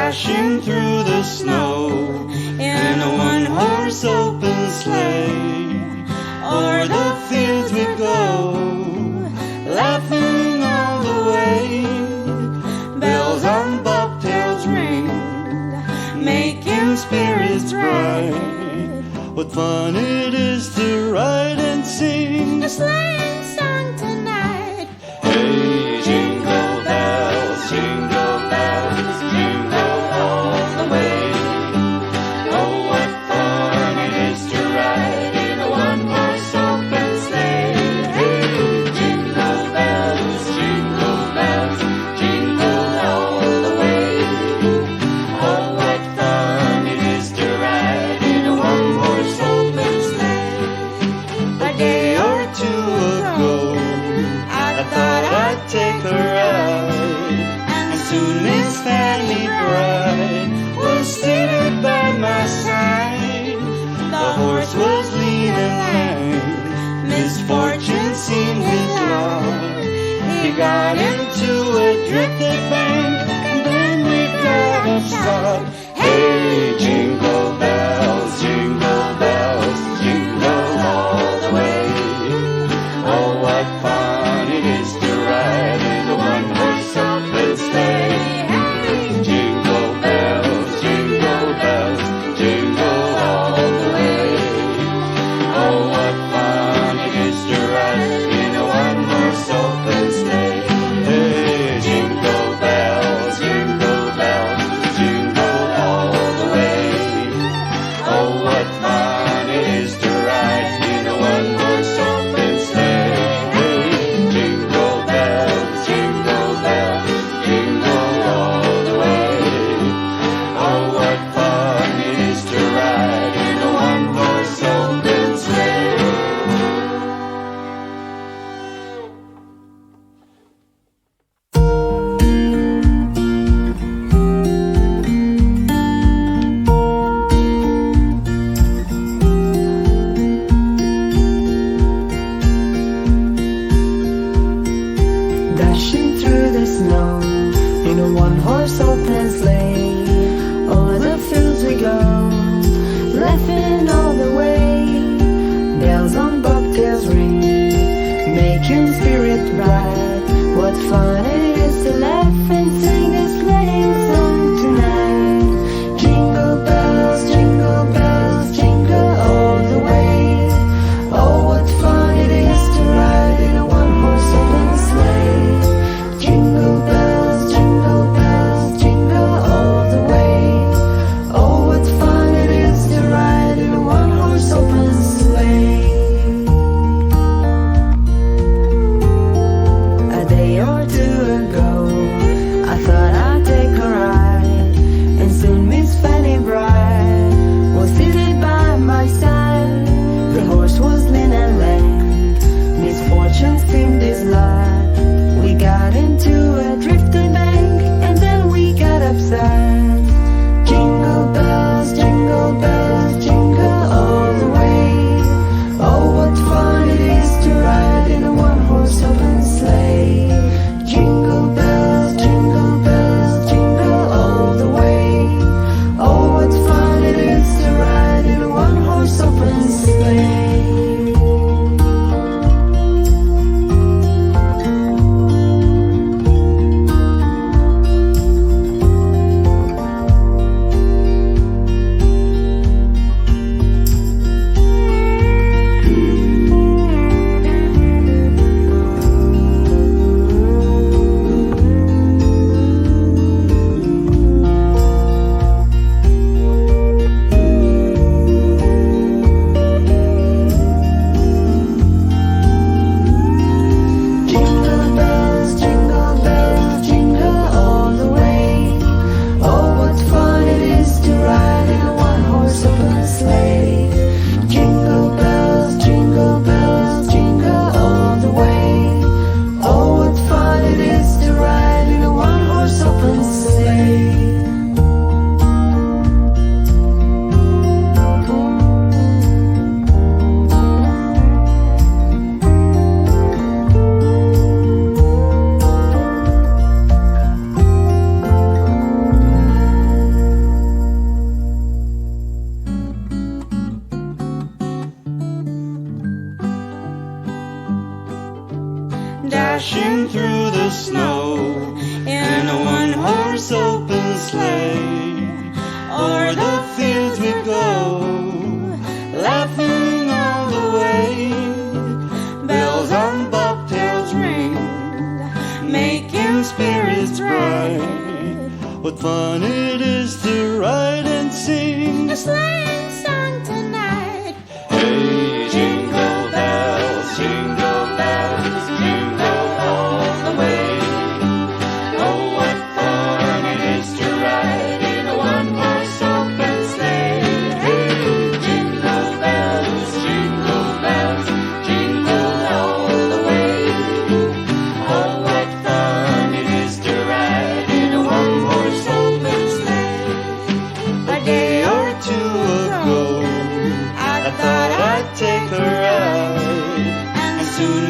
dashing through the snow in a one-horse open sleigh. O'er the fields we go, laughing all the way. Bells on bobtails ring, making spirits bright. What fun it is to ride and sing a sleighing song tonight. Hey, jingle bells, jingle all the way. Oh, what fun it is to ride in a one-horse open sleigh. Hey, jingle bells, jingle all the way. Oh, what fun it is to ride in a one-horse open sleigh. A day or two ago, I thought I'd take a ride, and soon Miss Fanny Bride was seated by my side. The horse was lean and lame, misfortune seemed his lot. He got into a drifted bank, and then we got upset. Hey, jingle bells, jingle all the way. Oh, what fun it is to ride in a one-horse open sleigh. Hey, jingle bells, jingle all the way. Oh, what fun it is to ride in a one-horse open sleigh. Hey, jingle bells, jingle all the way. Oh, what fun it is to ride in a one-horse open sleigh. Hey, jingle bells, jingle all the way. Oh, what fun it is to ride in a one-horse open sleigh. Dashing through the snow in a one-horse open sleigh. Over the fields we go, laughing all the way. Bells on bobtails ring, making spirit bright. What fun it is to laugh and sing a sleighing song tonight. Jingle bells, jingle all the way. Oh, what fun it is to ride in a one-horse open sleigh. Jingle bells, jingle all the way. Oh, what fun it is to ride in a one-horse open sleigh. A day or two dashing through the snow in a one-horse open sleigh. O'er the fields we go, laughing all the way. Bells on bobtails ring, making spirits bright. What fun it is to ride and sing a sleighing song tonight. Hey, jingle bells, jingle all the way. Oh, what fun it is to ride in a one-horse open sleigh. Hey, jingle bells, jingle all the way. Oh, what fun it is to ride in a one-horse open sleigh. A day or two ago, I thought I'd take a ride, and soon